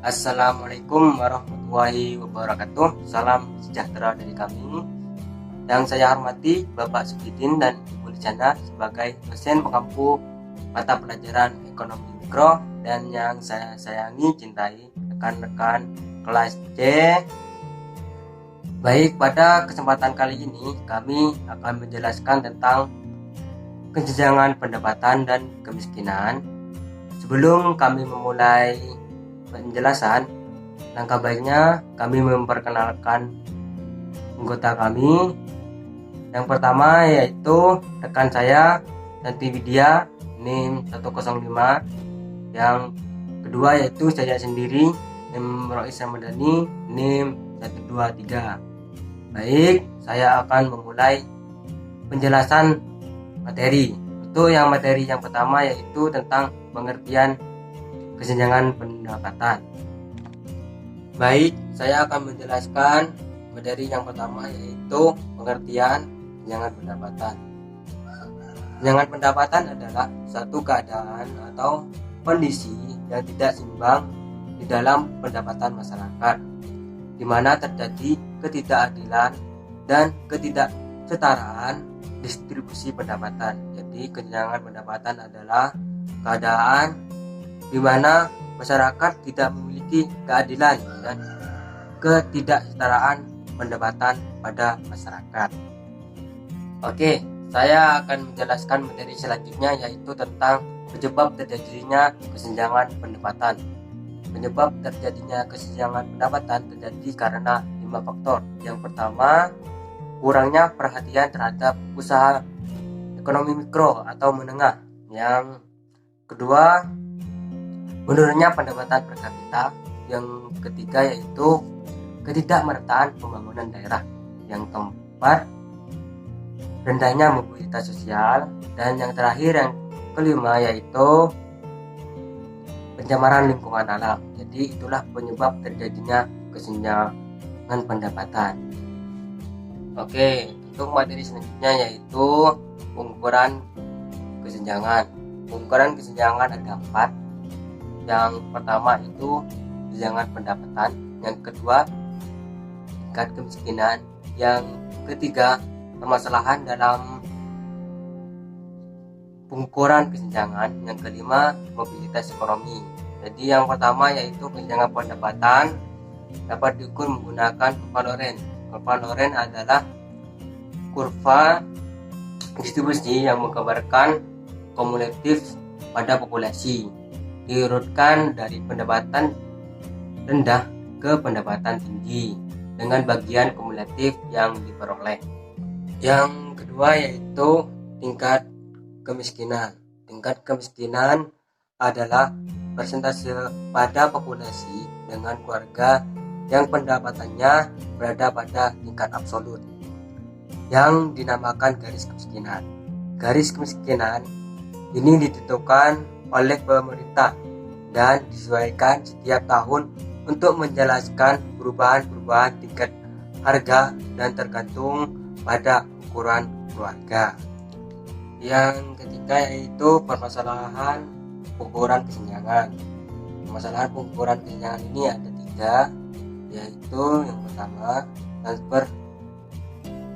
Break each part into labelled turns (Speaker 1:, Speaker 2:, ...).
Speaker 1: Assalamualaikum warahmatullahi wabarakatuh. Salam sejahtera dari kami. Yang saya hormati Bapak Sugidin dan Ibu Lijana sebagai dosen pengampu mata pelajaran ekonomi mikro, dan yang saya sayangi, cintai rekan-rekan kelas C. Baik, pada kesempatan kali ini kami akan menjelaskan tentang kesenjangan pendapatan dan kemiskinan. Sebelum kami memulai penjelasan, langkah baiknya kami memperkenalkan anggota kami. Yang pertama yaitu rekan saya, Santi Widya, NIM 105. Yang kedua yaitu saya sendiri, NIM Rois Ramadhani, NIM 123. Baik, saya akan memulai penjelasan materi. Untuk yang materi yang pertama yaitu tentang pengertian kesenjangan pendapatan. Baik, saya akan menjelaskan materi yang pertama yaitu pengertian kesenjangan pendapatan. Kesenjangan pendapatan adalah suatu keadaan atau kondisi yang tidak seimbang di dalam pendapatan masyarakat, di mana terjadi ketidakadilan dan ketidaksetaraan distribusi pendapatan. Jadi kesenjangan pendapatan adalah keadaan di mana masyarakat tidak memiliki keadilan dan ketidaksetaraan pendapatan pada masyarakat. Oke, saya akan menjelaskan materi selanjutnya yaitu tentang penyebab terjadinya kesenjangan pendapatan. Penyebab terjadinya kesenjangan pendapatan terjadi karena 5 faktor. Yang pertama, kurangnya perhatian terhadap usaha ekonomi mikro atau menengah. Yang kedua, menurunnya pendapatan per kapita. Yang ketiga yaitu ketidakmerataan pembangunan daerah. Yang keempat, rendahnya mobilitas sosial. Dan yang terakhir, yang kelima yaitu pencemaran lingkungan alam. Jadi itulah penyebab terjadinya kesenjangan pendapatan. Oke, untuk materi selanjutnya yaitu pengukuran kesenjangan. Pengukuran kesenjangan ada 4. Yang pertama itu kesenjangan pendapatan, yang kedua tingkat kemiskinan, yang ketiga permasalahan dalam pengukuran kesenjangan, yang kelima mobilitas ekonomi. Jadi yang pertama yaitu kesenjangan pendapatan dapat diukur menggunakan kurva Lorenz. Kurva Lorenz adalah kurva distribusi yang menggambarkan kumulatif pada populasi, diurutkan dari pendapatan rendah ke pendapatan tinggi dengan bagian kumulatif yang diperoleh. Yang kedua yaitu tingkat kemiskinan. Tingkat kemiskinan adalah persentase pada populasi dengan keluarga yang pendapatannya berada pada tingkat absolut, yang dinamakan garis kemiskinan. Garis kemiskinan ini ditentukan oleh pemerintah dan disesuaikan setiap tahun untuk menjelaskan perubahan-perubahan tingkat harga dan tergantung pada ukuran keluarga. Yang ketiga yaitu permasalahan pengukuran kesenjangan. Permasalahan pengukuran kesenjangan ini ada 3, yaitu yang pertama transfer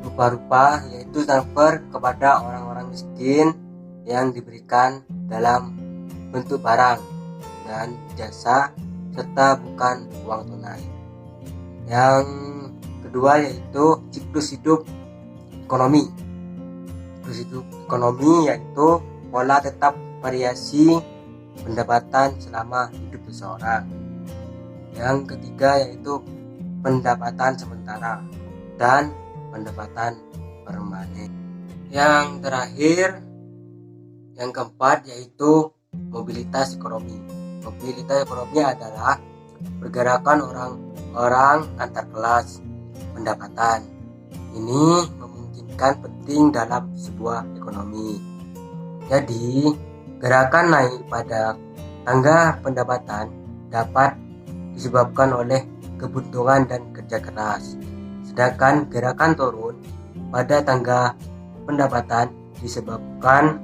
Speaker 1: rupa-rupa, yaitu transfer kepada orang-orang miskin yang diberikan dalam bentuk barang dan jasa serta bukan uang tunai. Yang kedua yaitu siklus hidup ekonomi. Siklus hidup ekonomi yaitu pola tetap variasi pendapatan selama hidup seseorang. Yang ketiga yaitu pendapatan sementara dan pendapatan permanen. Yang terakhir, yang keempat yaitu mobilitas ekonomi. Mobilitas ekonomi adalah pergerakan orang-orang antar kelas pendapatan. Ini memungkinkan penting dalam sebuah ekonomi. Jadi, gerakan naik pada tangga pendapatan dapat disebabkan oleh kebutuhan dan kerja keras. Sedangkan gerakan turun pada tangga pendapatan disebabkan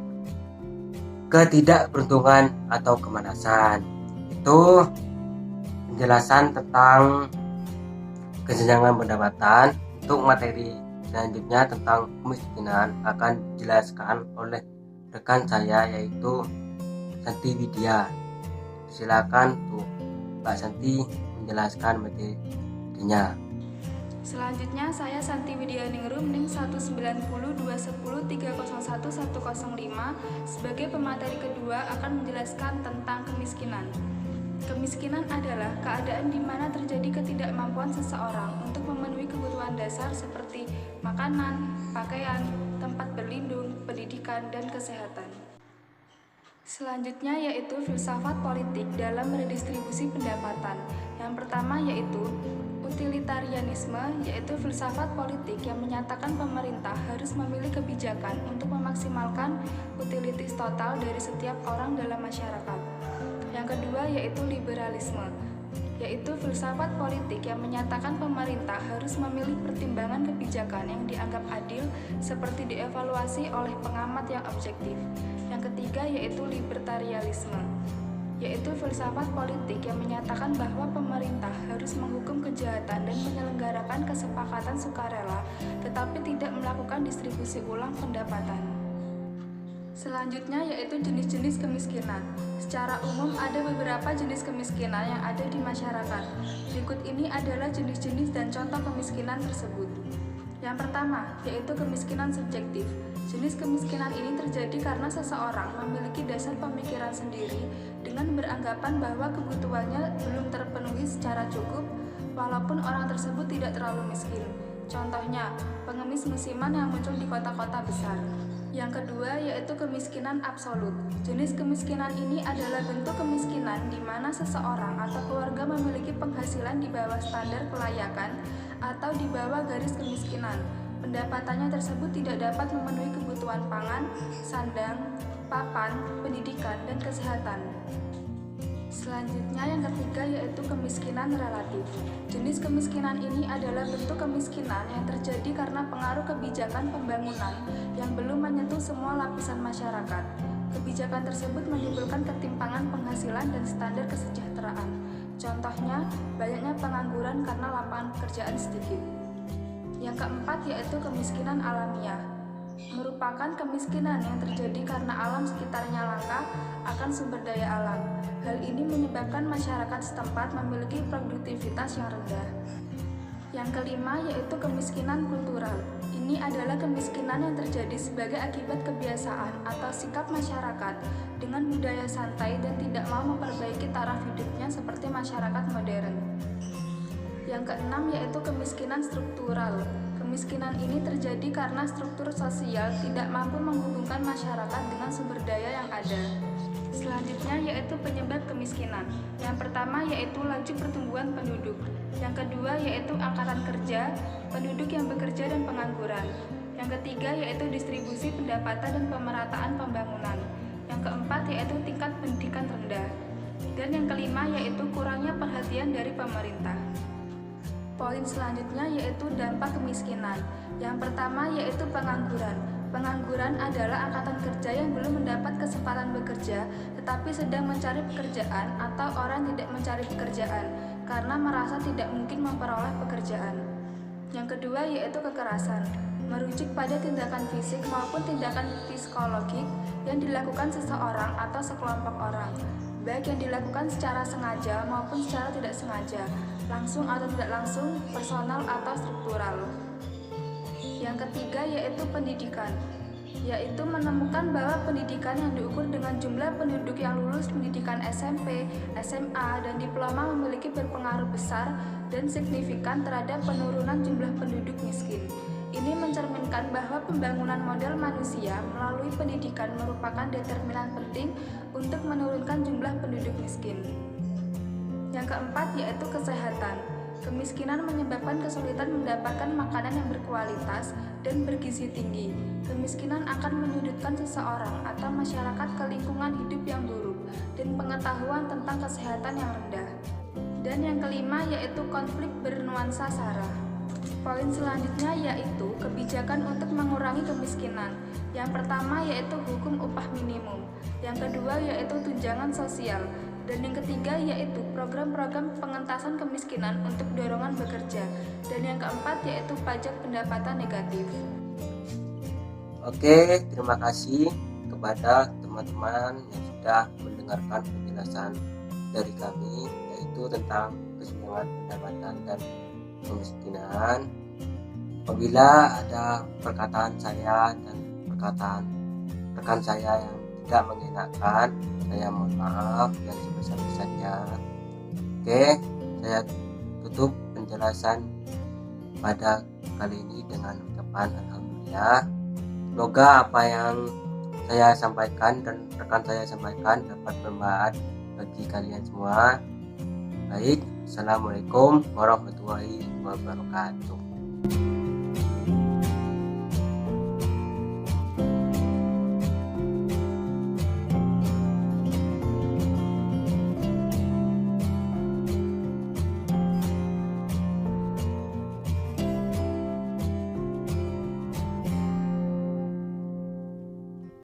Speaker 1: ketidakberuntungan atau kemalasan. Itu penjelasan tentang kesenjangan pendapatan. Untuk materi selanjutnya tentang kemiskinan akan dijelaskan oleh rekan saya yaitu Santi Widya. Silakan tuh Mbak Santi menjelaskan materinya.
Speaker 2: Selanjutnya saya Santi Widya Ningrum NIM 1902103011105 sebagai pemateri kedua akan menjelaskan tentang kemiskinan. Kemiskinan adalah keadaan di mana terjadi ketidakmampuan seseorang untuk memenuhi kebutuhan dasar seperti makanan, pakaian, tempat berlindung, pendidikan, dan kesehatan. Selanjutnya yaitu filsafat politik dalam redistribusi pendapatan. Yang pertama yaitu utilitarianisme, yaitu filsafat politik yang menyatakan pemerintah harus memilih kebijakan untuk memaksimalkan utilitas total dari setiap orang dalam masyarakat. Yang kedua yaitu liberalisme, yaitu filsafat politik yang menyatakan pemerintah harus memilih pertimbangan kebijakan yang dianggap adil seperti dievaluasi oleh pengamat yang objektif. Yang ketiga yaitu libertarianisme, yaitu filsafat politik yang menyatakan bahwa pemerintah harus menghukum kejahatan dan menyelenggarakan kesepakatan sukarela, tetapi tidak melakukan distribusi ulang pendapatan. Selanjutnya yaitu jenis-jenis kemiskinan. Secara umum ada beberapa jenis kemiskinan yang ada di masyarakat. Berikut ini adalah jenis-jenis dan contoh kemiskinan tersebut. Yang pertama, yaitu kemiskinan subjektif. Jenis kemiskinan ini terjadi karena seseorang memiliki dasar pemikiran sendiri dengan beranggapan bahwa kebutuhannya belum terpenuhi secara cukup, walaupun orang tersebut tidak terlalu miskin. Contohnya, pengemis musiman yang muncul di kota-kota besar. Yang kedua yaitu kemiskinan absolut. Jenis kemiskinan ini adalah bentuk kemiskinan di mana seseorang atau keluarga memiliki penghasilan di bawah standar kelayakan atau di bawah garis kemiskinan. Pendapatannya tersebut tidak dapat memenuhi kebutuhan pangan, sandang, papan, pendidikan, dan kesehatan. Selanjutnya yang ketiga yaitu kemiskinan relatif. Jenis kemiskinan ini adalah bentuk kemiskinan yang terjadi karena pengaruh kebijakan pembangunan yang belum menyentuh semua lapisan masyarakat. Kebijakan tersebut menimbulkan ketimpangan penghasilan dan standar kesejahteraan. Contohnya, banyaknya pengangguran karena lapangan pekerjaan sedikit. Yang keempat yaitu kemiskinan alamiah, merupakan kemiskinan yang terjadi karena alam sekitarnya langka akan sumber daya alam. Hal ini menyebabkan masyarakat setempat memiliki produktivitas yang rendah. Yang kelima yaitu kemiskinan kultural. Ini adalah kemiskinan yang terjadi sebagai akibat kebiasaan atau sikap masyarakat dengan budaya santai dan tidak mau memperbaiki taraf hidupnya seperti masyarakat modern. Yang keenam yaitu kemiskinan struktural. Kemiskinan ini terjadi karena struktur sosial tidak mampu menghubungkan masyarakat dengan sumber daya yang ada. Selanjutnya yaitu penyebab kemiskinan. Yang pertama yaitu laju pertumbuhan penduduk. Yang kedua yaitu angkatan kerja, penduduk yang bekerja dan pengangguran. Yang ketiga yaitu distribusi pendapatan dan pemerataan pembangunan. Yang keempat yaitu tingkat pendidikan rendah. Dan yang kelima yaitu kurangnya perhatian dari pemerintah. Poin selanjutnya yaitu dampak kemiskinan. Yang pertama yaitu pengangguran. Pengangguran adalah angkatan kerja yang belum mendapat kesempatan bekerja tetapi sedang mencari pekerjaan atau orang tidak mencari pekerjaan karena merasa tidak mungkin memperoleh pekerjaan. Yang kedua yaitu kekerasan, merujuk pada tindakan fisik maupun tindakan psikologik yang dilakukan seseorang atau sekelompok orang, baik yang dilakukan secara sengaja maupun secara tidak sengaja, langsung atau tidak langsung, personal atau struktural. Yang ketiga yaitu pendidikan, yaitu menemukan bahwa pendidikan yang diukur dengan jumlah penduduk yang lulus pendidikan SMP, SMA, dan diploma memiliki berpengaruh besar dan signifikan terhadap penurunan jumlah penduduk miskin. Ini mencerminkan bahwa pembangunan modal manusia melalui pendidikan merupakan determinan penting untuk menurunkan jumlah penduduk miskin. Yang keempat yaitu kesehatan. Kemiskinan menyebabkan kesulitan mendapatkan makanan yang berkualitas dan bergizi tinggi. Kemiskinan akan menyudutkan seseorang atau masyarakat ke lingkungan hidup yang buruk dan pengetahuan tentang kesehatan yang rendah. Dan yang kelima yaitu konflik bernuansa SARA. Poin selanjutnya yaitu kebijakan untuk mengurangi kemiskinan. Yang pertama yaitu hukum upah minimum. Yang kedua yaitu tunjangan sosial. Dan yang ketiga yaitu program-program pengentasan kemiskinan untuk dorongan bekerja. Dan yang keempat yaitu pajak pendapatan negatif.
Speaker 1: Oke, terima kasih kepada teman-teman yang sudah mendengarkan penjelasan dari kami, yaitu tentang kesenjangan pendapatan dan kemiskinan. Apabila ada perkataan saya dan perkataan rekan saya yang tidak mengenakan, saya mohon maaf yang sebesar-besarnya. Oke, saya tutup penjelasan pada kali ini dengan ucapan alhamdulillah. Semoga apa yang saya sampaikan dan rekan saya sampaikan dapat bermanfaat bagi kalian semua. Baik, assalamualaikum warahmatullahi wabarakatuh.